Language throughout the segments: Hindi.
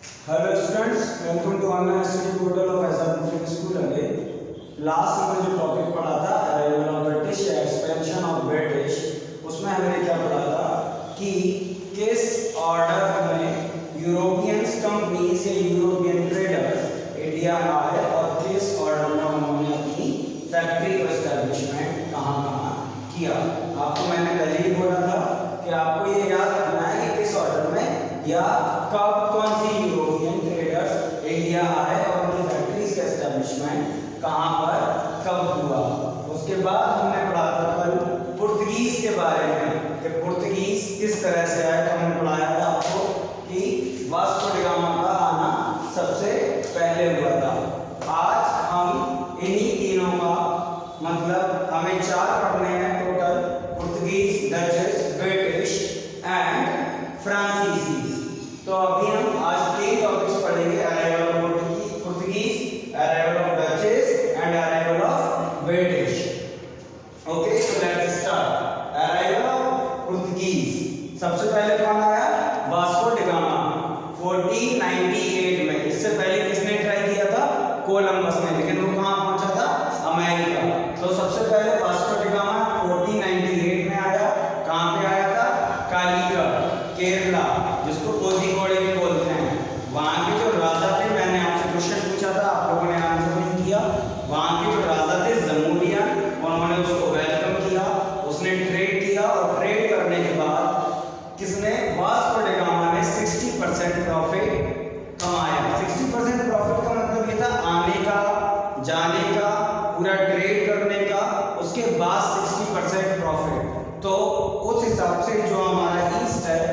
Hello students, welcome to online study portal of SR public school. Again last हमने जो टॉपिक पढ़ा था अराइवल ऑफ ब्रिटिश या एक्सपेंशन ऑफ ब्रिटिश, उसमें हमने क्या पढ़ा था कि किस ऑर्डर में यूरोपियंस कंपनीज या यूरोपियन ट्रेडर्स इंडिया आए और किस ऑर्डर में उन्होंने अपनी फैक्ट्री एस्टैब्लिशमेंट कहाँ किया। आपको मैंने पहले ही बोला था कि आपको ये याद रखना है कि किस ऑर्डर में या कब कौन सी यूरोपियन ट्रेडर्स इंडिया आए और उनकी फैक्ट्रीज का एस्टैब्लिशमेंट कहाँ पर कब हुआ। उसके बाद हमने पढ़ा था कल पुर्तगीज के बारे में कि पुर्तगीज किस तरह से आए। तो हमने पढ़ाया था आपको कि वास्को डी गामा का आना सबसे पहले हुआ था। आज हम इन्हीं तीनों का मतलब हमें चार पढ़ने हैं total, Portuguese, duchess, British and फ्रांसीसी। तो अभी हम आज तीन टॉपिक्स पढ़ेंगे, arrival of Portuguese, arrival of duchess and arrival of British. Okay, so let's start. Arrival of Portuguese, सबसे पहले कौन आया? वास्को डी गामा 1498 में। इससे पहले किसने ट्राई किया था? कोलंबस ने, लेकिन वो कहाँ पहुंचा था? अमेरिका। तो सबसे पहले वास्को डी गामा 1498 में आया। कहाँ पे आया था? कालीकट, केरला, जिसको कोझिकोड भी बोलते हैं। वहाँ के जो राजा थे, मैंने आपसे क्वेश्चन पूछा था, आप लोगों ने आंसर नहीं किया। वहाँ के जो राजा थे जमूरियन, उन्होंने उसको वेलकम किया, उसने ट्रेड किया और ट्रेड करने के बाद किसने? वास्को डी गामा ने 60% प्रॉफिट कमाया। 60% प्रॉफिट का मतलब ये था आने का, जाने का, पूरा ट्रेड करने का, उसके बाद 60% प्रॉफिट। तो उस हिसाब से जो हमारा ईस्ट है,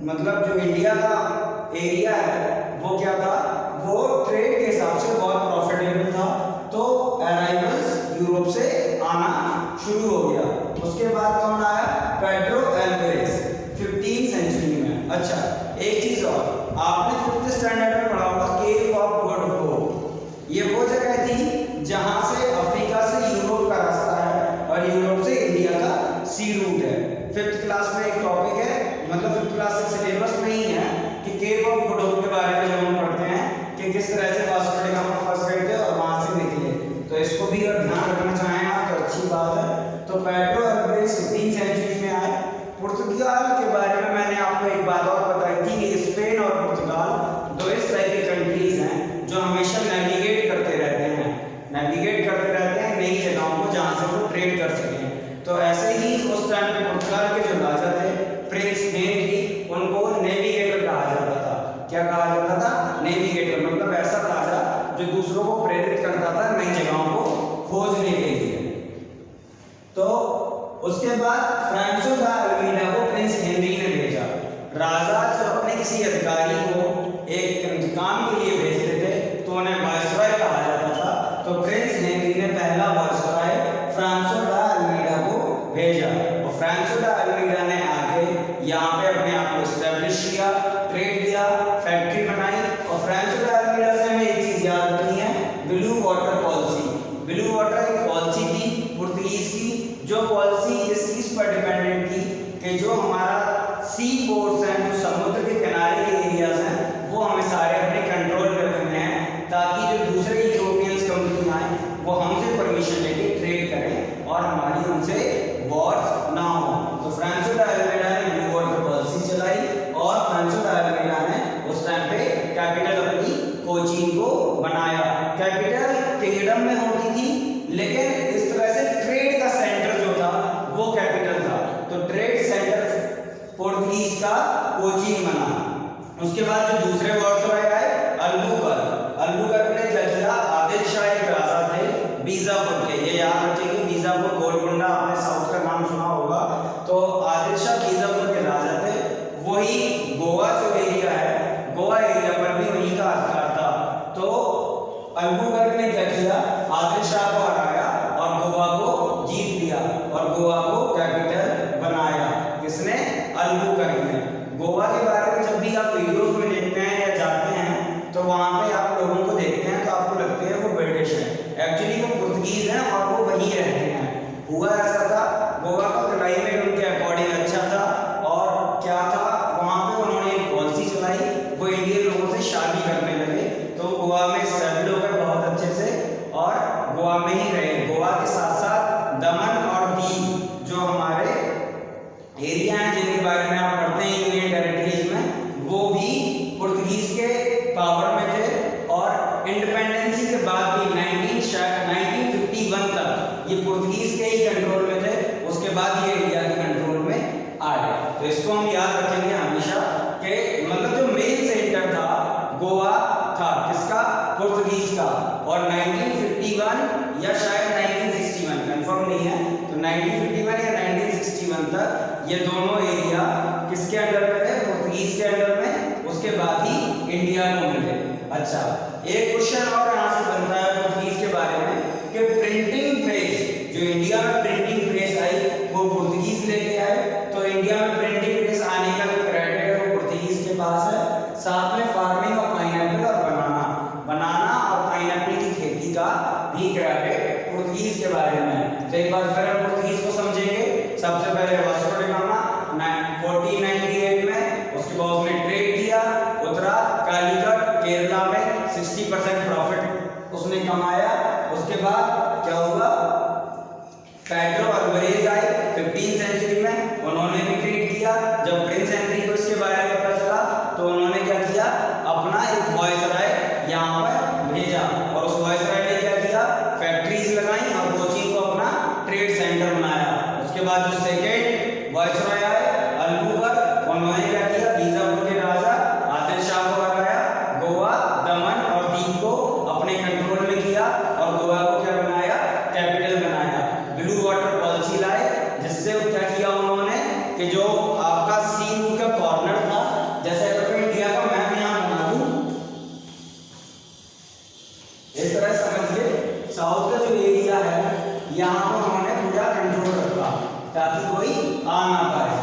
मतलब जो इंडिया का एरिया है, वो क्या था? वो ट्रेड के हिसाब से बहुत प्रॉफिटेबल था। तो अराइवल्स यूरोप से आना शुरू हो गया। उसके बाद कौन आया? पेड्रो एल्वेरेज 15वीं सेंचुरी में। अच्छा, एक चीज और, आपने 5th स्टैंडर्ड में पढ़ा होगा केप ऑफ गुड होप। ये वो जगह थी जहां से अफ्रीका से यूरोप का रास्ता है और यूरोप से इंडिया का सी रूट है। 5th क्लास में एक टॉपिक है, मतलब 5th क्लास के सिलेबस में ही है कि केप ऑफ गुड होप के बारे में जब हम पढ़ते हैं कि किस तरह से वास्को डी गामा फंस गए थे और वहां से निकले। तो इसको भी अगर ध्यान रखना चाहें आप तो अच्छी बात है। तो पेड्रो एल्वेरेज 15वीं सेंचुरी में आए। पुर्तगाल के बारे में मैंने आपको एक बात और बताई थी कि स्पेन और पुर्तगाल दो इस टाइप की कंट्रीज हैं जो हमेशा नेविगेट करते रहते हैं नई जगहों को जहां से वो ट्रेड कर सकें। तो ऐसे ही उस टाइम पे पुर्तगाल के जो राजा थे प्रिंस हेनरी, उनको नेविगेटर कहा जाता था। क्या कहा जाता था? नेविगेटर, मतलब ऐसा राजा जो दूसरों को प्रेरित करता था नई जगहों को खोजने के लिए। तो उसके बाद फ्रांसो दा अल्मीडा को प्रिंस हेनरी ने भेजा। राजा जब अपने किसी अधिकारी को एक काम के लिए भेजते थे तो उन्हें वायसराय कहा जाता था। तो प्रिंस हेनरी ने पहला वायसराय फ्रांसो दा अल्मीडा को भेजा और फ्रांसो दा अल्मीडा ने आके यहाँ पे अपने आप को एस्टैब्लिश किया, ट्रेड किया, फैक्ट्री बनाई। और फ्रांसो दा अल्मीडा से हमें एक चीज याद रखनी है, blue water policy. Blue water एक पॉलिसी थी पुर्तगीज की, जो पॉलिसी इस चीज पर डिपेंडेंट थी कि जो हमारा सी पोर्ट्स हैं, जो समुद्र के किनारे के एरियाज हैं, वो हमें सारे अपने कंट्रोल में रखने हैं ताकि जो दूसरे यूरोपियंस कंपनी आए वो हमसे परमिशन लेके ट्रेड करें और हमारी उनसे वॉर्स ना हो। तो फ्रांसो दा अल्मीडा ने ब्लू वाटर पॉलिसी चलाई और फ्रांसो दा अल्मीडा ने उस टाइम पे कैपिटल अपनी कोचीन को बनाया। कैपिटल किंगडम में होती थी, लेकिन इस तरह से ट्रेड का सेंटर जो था वो कैपिटल था। तो ट्रेड सेंटर पुर्तगीज का कोचीन बना। उसके बाद जो दूसरे वायसराय आए, अल्बुकर्क ने क्या किया? आदिल शाह एक राजा थे बीजापुर के, ये याद रखिए, बीजापुर गोलकुंडा, आपने साउथ का नाम सुना होगा। तो आदिल शाह बीजापुर के राजा थे। वही गोवा जो एरिया है, गोवा एरिया पर भी वही का अधिकार था। तो अल्बुकर्क ने क्या किया? आदिल शाह को हराया और गोवा को जीत लिया और गोवा को कैपिटल बनाया। किसने? अल्बुकर्क ने। गोवा के बारे में जब भी आप वीडियोस में देखते हैं या जाते हैं तो वहां पे आप लोगों को देखते हैं तो आपको लगते हैं वो ब्रिटिश है, एक्चुअली वो पुर्तगीज हैं और वो वहीं रहते हैं। हुआ ऐसा था, गोवा का क्लाइमेट उनके अकॉर्डिंग अच्छा था और क्या था, वहां पे उन्होंने एक पॉलिसी चलाई, वो इंडियन लोगों से शादी पोर्तुगीज का, और 1951 या शायद 1961 कंफर्म नहीं है, तो 1951 या 1961 तक ये दोनों एरिया किसके अंडर में थे? पोर्तुगीज के अंडर में, उसके बाद ही इंडिया को मिले। अच्छा, एक क्वेश्चन और यहाँ से बनता है पोर्तुगीज के बारे में कि प्रिंटिंग प्रेस, जो इंडिया में प्रिंटिंग प्रेस आई वो पोर्तुगीज लेके आए, तो इंडिया में प्रिंटिंग प्रेस आने का जो क्रेडिट है वो पोर्तुगीज के पास है। साथ में फार्मिंग ऑफ पाइनएप्पल और बनाना और पाइनएप्पल की खेती का भी क्रेडिट पोर्तुगीज के बारे में है। तो एक बार फिर हम पोर्तुगीज को समझेंगे। सबसे पहले वास्को डी गामा 1498 में, उसके बाद उसने ट्रेड किया, उतरा कालीकट केरला में 60% प्रॉफिट उसने कमाया। उसके बाद क्या हुआ? पेड्रो अल्वारेज आए 15वीं सेंचुरी में, उन्होंने भी ट्रेड किया। जब प्रिंस हेनरी को इसके बारे में पता चला तो उन्होंने क्या किया? अपना एक वॉइसराय यहाँ पर भेजा, और उस वॉइसराय ने क्या किया? फैक्ट्रीज लगाई और कोचीन को अपना ट्रेड सेंटर बनाया। उसके बाद जो सेकेंड वॉइसराय आए अल्बुकर्क, उन्होंने क्या किया? बीजापुर के राजा आदिल शाह को हराया, गोवा, दमन और दीव को अपने कंट्रोल में किया और गोवा को क्या बनाया? कैपिटल बनाया। ब्लू वाटर पॉलिसी लाए, जिससे क्या किया उन्होंने कि जो आपका सी रूट का कॉर्नर था, जैसे अगर मैं इंडिया का मैप यहाँ बना दूं, इस तरह समझिए साउथ का जो एरिया है यहाँ पर उन्होंने पूरा कंट्रोल रखा ताकि कोई आ ना पाए,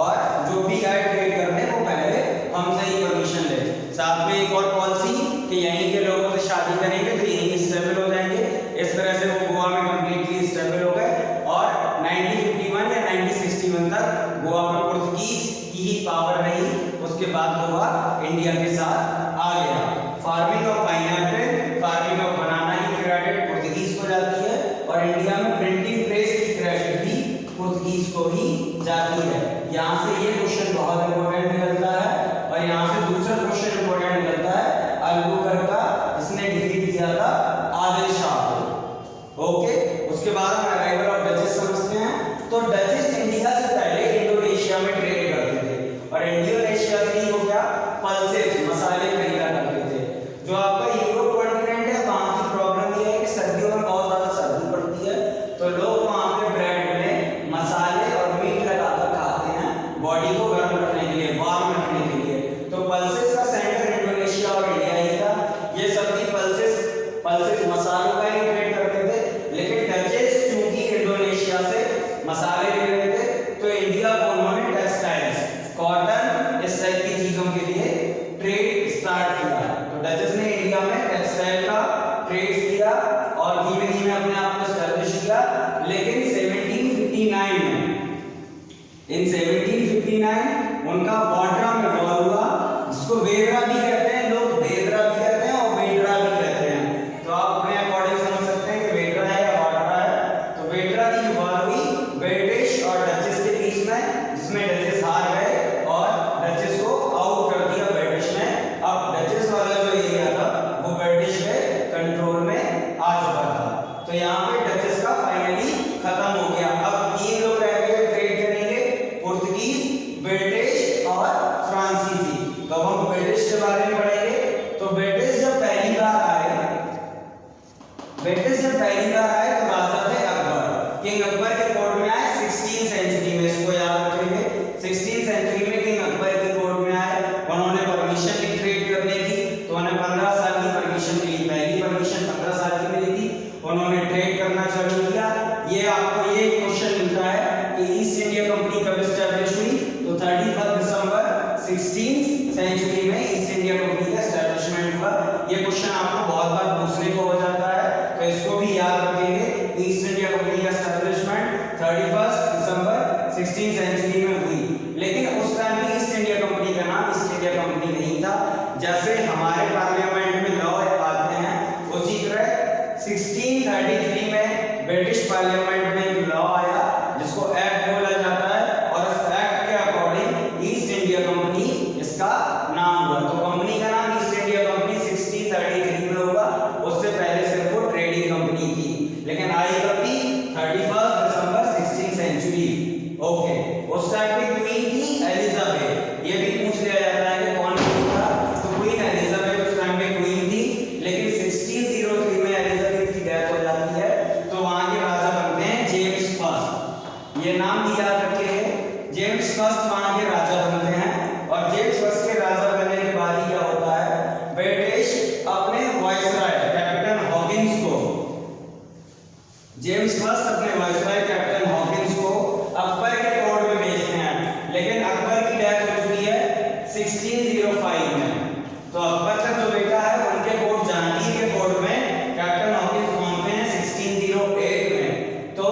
और जो भी आए ट्रेड करने वो पहले हमसे ही परमिशन ले। साथ में एक और पॉलिसी कि यहीं के लोगों से शादी करेंगे तो यहीं स्टेबल हो जाएंगे। इस तरह से वो गोवा में कंप्लीटली स्टेबल हो गए, और 1951 या 1961 तक गोवा में पोर्तुगीज की ही पावर रही। उसके बाद गोवा इंडिया के साथ आ गया। Farming of pineapple, farming of बनाना की क्रेडिट पोर्तुगीज को जाती है, और इंडिया में प्रिंटिंग प्रेस की क्रेडिट भी पोर्तुगीज को ही जाती है। यहाँ से ये क्वेश्चन बहुत इंपॉर्टेंट निकलता है, और यहाँ से दूसरा क्वेश्चन इंपॉर्टेंट निकलता है अल्बुकर्क का, जिसने डिफीट किया था आदिल शाह को। ओके, उसके बाद हम अराइवल ऑफ डचेस समझते हैं। तो डचेस इंडिया से पहले इंडोनेशिया में ट्रेड करते थे, और इंडोनेशिया से ही वो क्या? पल्सेस, मसाले खरीदा करते थे। जो आपका यूरोप कॉन्टिनेंट है वहाँ की प्रॉब्लम ये है कि सर्दियों में बहुत ज्यादा सर्दी पड़ती है, तो लोग वहाँ पे ब्रेड में मसाले और मीट लगाकर खाते हैं बॉडी को गर्म रखने के लिए, वार्म रखने के लिए। तो पल्सेस का सेंटर इंडोनेशिया और इंडिया ही था। ये सब भी पल्सेस मसालों का ही ट्रेड करते थे, लेकिन डचेस चूंकि इंडोनेशिया से मसाले ले रहे थे, तो इंडिया को उन्होंने टेक्सटाइल्स, कॉटन, इस टाइप की चीजों के लिए ट्रेड स्टार्ट किया। तो डचेस ने इंडिया में टेक्सटाइल का ट्रेड किया और धीमे धीमे अपने आप को एस्टैब्लिश किया। लेकिन 1759 में, इन 1759 उनका वाड्रा में वॉर हुआ, जिसको वेदरा भी कहते हैं लोग, वेदरा भी कहते हैं और वेडरा भी कहते हैं। तो आप अपने अकॉर्डिंग समझ सकते हैं कि वेदरा है या वाड्रा है। तो वेदरा की वॉर हुई ब्रिटिश और डचेस के बीच में, जिसमें डचेस हार गए और डचेस को आउट कर दिया ब्रिटिश ने। अब डचेस वाला जो एरिया था वो ब्रिटिश के कंट्रोल में आ चुका था। तो यहाँ पे डचेस का फाइनली खत्म हो गया। अब तीन लोग रह गए ट्रेड करेंगे, पोर्तुगीज, ब्रिटिश और फ्रांसीसी। तो अब हम ब्रिटिश के बारे में पढ़ेंगे। तो ब्रिटिश जब पहली बार आए तो राजा थे अकबर। किंग अकबर के कोर्ट में आए 16वीं सेंचुरी में, इसको याद रखेंगे। 16वीं सेंचुरी में किंग अकबर के कोर्ट में आए, उन्होंने परमिशन ली ट्रेड करने की। तो उन्हें 15 साल की परमिशन मिली, पहली परमिशन 15 साल की मिली थी। उन्होंने ट्रेड करना चालू किया। ये आपको ये क्वेश्चन मिलता है कि ईस्ट इंडिया कंपनी कब एस्टैब्लिश हुई? तो 31 दिसंबर 16वीं सेंचुरी में ईस्ट इंडिया कंपनी का एस्टैब्लिशमेंट हुआ। ये क्वेश्चन आपको बहुत बार पूछने को हो जाता है, तो इसको भी याद रखेंगे। ईस्ट इंडिया कंपनी का एस्टैब्लिशमेंट 31 दिसंबर 16वीं सेंचुरी में हुई। लेकिन उस टाइम में ईस्ट इंडिया कंपनी का नाम ईस्ट इंडिया कंपनी नहीं था। जैसे हमारे पार्लियामेंट में लॉ आते हैं, उसी तरह 1633 में ब्रिटिश पार्लियामेंट में एक लॉ आया जिसको एक्ट बोला जाता है, और इस एक्ट के अकॉर्डिंग ईस्ट इंडिया कंपनी इसका नाम हुआ। तो कंपनी का नाम ईस्ट इंडिया कंपनी 1633 में हुआ। उससे पहले सिर्फ वो ट्रेडिंग कंपनी थी, लेकिन आई कभी 31 दिसंबर 16वीं सेंचुरी। ओके, उस टाइम पे क्वीन थी एलिजाबेथ। ये भी पूछ लिया जाता है कि कौन क्वीन था, तो क्वीन एलिजाबेथ उस टाइम पे क्वीन थी। लेकिन 1603 जेम्स फर्स्ट अपने वायसराय कैप्टन हॉकिंस को अकबर के कोर्ट में भेजते हैं, लेकिन अकबर की डेथ हो चुकी है 1605 में। तो अकबर का जो बेटा है उनके कोर्ट जहांगीर के कोर्ट में कैप्टन हॉकिंस पहुंचते हैं 1608 में। तो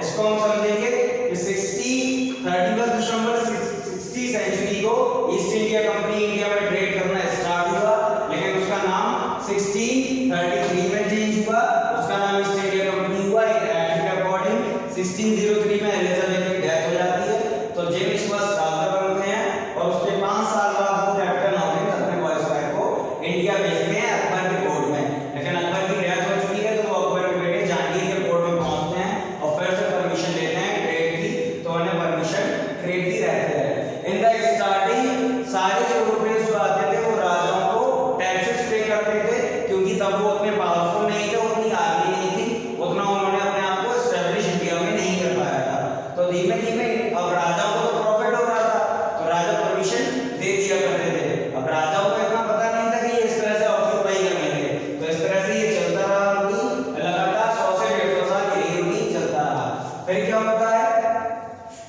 इसको हम समझेंगे कि 31 दिसंबर 60 सेंचुरी को ईस्ट इंडिया कंपनी इंडिया में ट्रेड करना स्टार्ट हुआ, लेकिन उसका नाम 1633 में चेंज हुआ, उसका नाम ईस्ट इंडिया कंपनी हुआ। एक एक्ट के अकॉर्डिंग 1603 में एलिजाबेथ की डेथ हो जाती है, तो जेम्स फर्स्ट राजा बनते हैं और उसके 5 साल बाद वो कैप्टन हॉकिंस अपने वायसराय को इंडिया भेजते हैं अकबर के कोर्ट में। लेकिन अकबर की डेथ हो चुकी है, तो वो अकबर के बेटे जहांगीर के कोर्ट में पहुंचते हैं और फिर से परमिशन लेते हैं ट्रेड की, तो उन्हें परमिशन खरीदती रहते हैं। इन द स्टार्टिंग सारे जो यूरोपियंस जो आते थे वो राजाओं को टैक्सेस पे करते थे, क्योंकि तब वो उतने पावरफुल नहीं थे, उतनी आर्मी नहीं थी, उतना उन्होंने अपने आप को एस्टेब्लिश इंडिया में नहीं कर पाया था। तो धीमे धीमे अब राजाओं को तो प्रॉफिट हो रहा था, तो राजा परमिशन दे दिया करते थे। अब राजाओं को इतना पता नहीं था कि ये इस तरह से ऑक्यूपाई करेंगे, तो इस तरह से ये चलता रहा, लगातार 100 से 150 साल ये चलता रहा। फिर क्या होता है,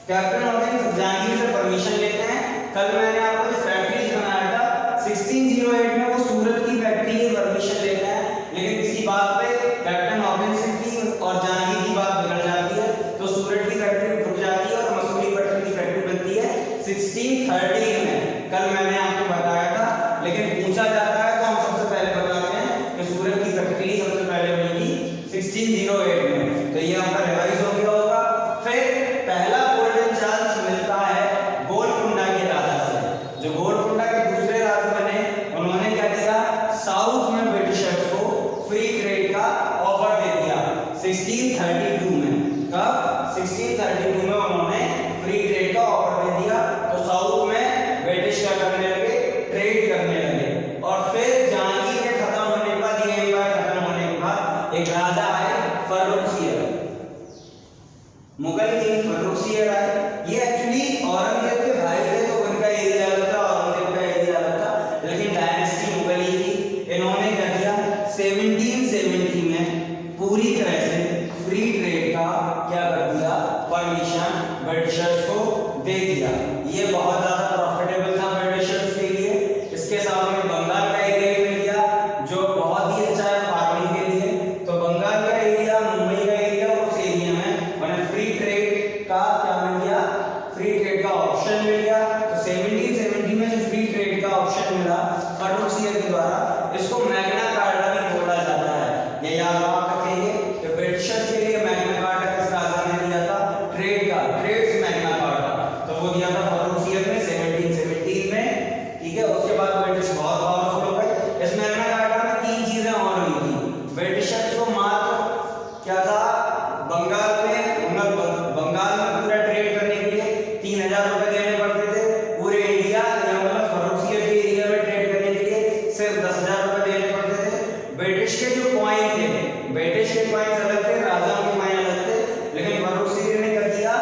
कैप्टन हॉकिंस जहांगीर से परमिशन लेते हैं। कल मैंने आपको जो फैक्ट्रीज बनाया था 1608 में, वो सूरत की फैक्ट्री की परमिशन लेता है, लेकिन किसी बात पे कैप्टन हॉकिंस की और जहांगीर की बात बिगड़ जाती है, तो सूरत की फैक्ट्री रुक जाती है और मसूलीपट्टनम की फैक्ट्री बनती है 1613 में। कल मैंने आपको बताया था, लेकिन पूछा जाता है तो हम सबसे पहले बताते हैं कि सूरत की फैक्ट्री सबसे पहले बनी थी 1608 में। तो ये आपका रिवाइज हो गया होगा। फिर पहला गोल्डन चांस मिलता है गोलकुंडा के राजा से। जो गोलकुंडा के दूसरे राजा बने, उन्होंने क्या किया, साउथ में ब्रिटिशर्स को फ्री ट्रेड का ऑफर दे दिया 1632 में। कब? 1632 में उन्होंने फ्री ट्रेड का ऑफर दे दिया, तो साउथ में ब्रिटिश क्या करने लगे, ट्रेड करने लगे। और फिर जहांगीर के खत्म होने के बाद, ये एम्पायर खत्म होने के बाद एक राजा आए फर्रुखसियर, मुगल किंग फर्रुखसियर आए। ये एक्चुअली औरंगजेब के भाई थे, तो उनका एरिया अलग था, औरंगजेब का एरिया अलग था, लेकिन डायनेस्टी मुगल ही थी। इन्होंने क्या किया, 1770 में पूरी तरह से फ्री ट्रेड का क्या कर दिया, परमिशन ब्रिटिशर्स को दे दिया। ये बहुत ज्यादा प्रॉफिटेबल था ब्रिटिशर्स के लिए। इसके साथ में बंगाल का एरिया मिल गया, जो बहुत ही अच्छा है फार्मिंग के लिए। तो बंगाल का एरिया, मुंबई का एरिया, उस एरिया में उन्हें फ्री ट्रेड का क्या मिल गया, फ्री ट्रेड का ऑप्शन मिल गया। तो 1770 में जो फ्री ट्रेड का ऑप्शन मिला फर्रुखसियर के द्वारा, इसको मैग्ना कार्टा भी बोला जाता है। ये याद रखेंगे कि ब्रिटिशर्स के लिए मैग्ना कार्टा किस राजा ने दिया था, ट्रेड का, ट्रेड्स मैग्ना कार्टा, तो वो दिया था फर्रुखसियर ने 1717 में। ठीक है, उसके बाद ब्रिटिश बहुत पावरफुल हो गए। इस मैग्ना कार्टा में 3 चीजें और हुई थी। ब्रिटिशर्स को मात्र क्या था, बंगाल में पूरा ट्रेड करने के लिए 3000 रुपए देने पड़ते थे। पूरे इंडिया मतलब फर्रुखसियर के एरिया में ट्रेड करने के लिए सिर्फ 10,000 रुपए देने पड़ते थे। ब्रिटिश के जो कॉइन थे, ब्रिटिश के कॉइन अलग थे, राजाओं के कॉइन अलग थे, लेकिन फर्रुखसियर ने क्या किया,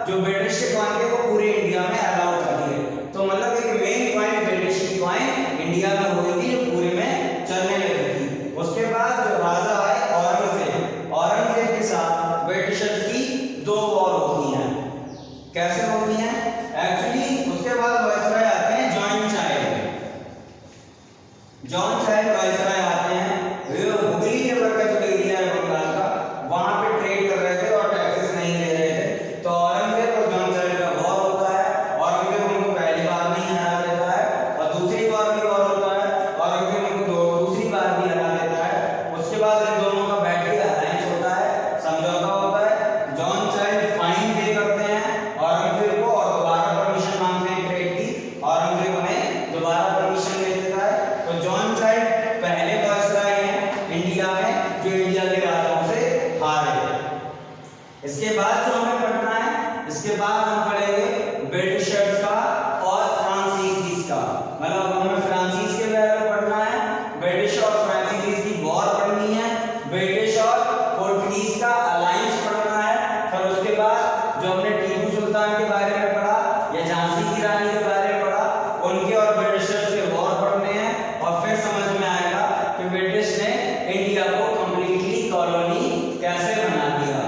जो ब्रिटिश के कॉइन थे वो पूरे इंडिया में अलाउ कर दिए। तो मतलब एक मेन कॉइन ब्रिटिश की कॉइन इंडिया में हो गई थी, जो पूरे में चलने लगी थी। उसके बाद जो राजा आए औरंगजेब, औरंगजेब के साथ ब्रिटिशर्स की 2 वॉर होती हैं। कैसे होती हैं? एक्चुअली उसके बाद वायसराय आते हैं John child. John child viceroy आते हैं, वे हुगली के बगल का जो एरिया है बंगाल का, वहां पे ट्रेड कर रहे थे और टैक्सेस नहीं ले रहे थे। तो औरंगजेब और जॉन चाइल्ड का वॉर होता है। औरंगजेब उनको पहली बार नहीं हरा देता है, और दूसरी बार भी वॉर होता है, औरंगजेब उनको दूसरी बार भी हरा देता है। उसके बाद इन दोनों का बैठ के अलायंस होता है, समझौता होता है। जॉन चाइल्ड फाइन पे करते हैं औरंगजेब को और दोबारा परमिशन मांगते हैं ट्रेड की। औरंगजेब उन्हें दोबारा परमिशन दे देता है। तो जॉन चाइल्ड पहले वायसराय हैं इंडिया में जो इंडिया के राजाओं से हारे। इसके बाद जो हमें पढ़ना है, इसके बाद हम पढ़ेंगे ब्रिटिशर्स का और फ्रांसीसीज का। मतलब हमें फ्रांसीस के बारे में पढ़ना है, ब्रिटिश और फ्रांसीसीज की वॉर पढ़नी है, ब्रिटिश और पोर्टुगीज का अलायंस पढ़ना है। फिर उसके बाद जो हमने टीपू सुल्तान के बारे में पढ़ा या झांसी की रानी के बारे में पढ़ा, उनके और ब्रिटिशर्स के वॉर पढ़ने हैं। और फिर समझ में आएगा कि ब्रिटिश ने इंडिया को कंप्लीटली कॉलोनी कैसे बना दिया।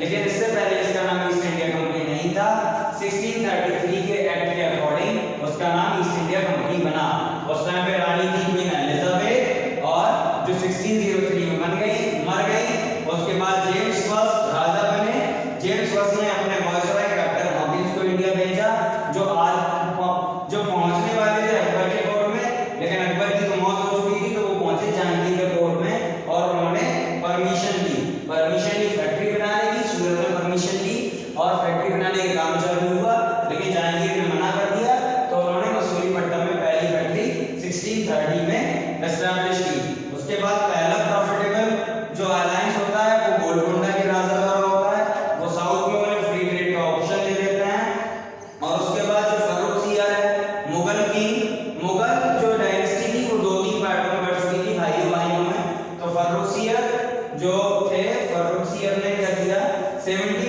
लेकिन इससे पहले इसका नाम ईस्ट इंडिया कंपनी नहीं था। 1633 के एक्ट के अकॉर्डिंग उसका नाम ईस्ट इंडिया कंपनी बना। उस टाइम पे रानी थी क्वीन एलिजाबेथ, और जो 1603 में मर गई। उसके बाद जेम्स फर्स्ट राजा बने। जेम्स फर्स्ट ने अपने वायसराय कैप्टन हॉकिंस को इंडिया भेजा, जो पहुंचने वाले थे अकबर के कोर्ट में, लेकिन अकबर की तो मौत हो चुकी थी, तो वो पहुंचे जहांगीर के कोर्ट में और उन्होंने परमिशन ली फैक्ट्री बनाने की। सूरत में परमिशन ली और फैक्ट्री बनाने का काम चालू हुआ, लेकिन जहांगीर ने मना कर दिया, तो उन्होंने मसूलीपट्टनम में पहली फैक्ट्री 1630 में एस्टैब्लिश की। उसके बाद पहला प्रॉफिटेबल जो अलायंस होता है वो गोलकोंडा के राजा द्वारा होता है। वो साउथ में उन्हें फ्री ट्रेड का ऑप्शन दे देते हैं। और उसके बाद जो फर्रुखसियर है, मुगल जो डायनेस्टी थी वो 2-3 पार्टों में बढ़ चुकी थी भाइयों में। तो फर्रुखसियर जो थे, फर्रुखसियर ने क्या किया, 70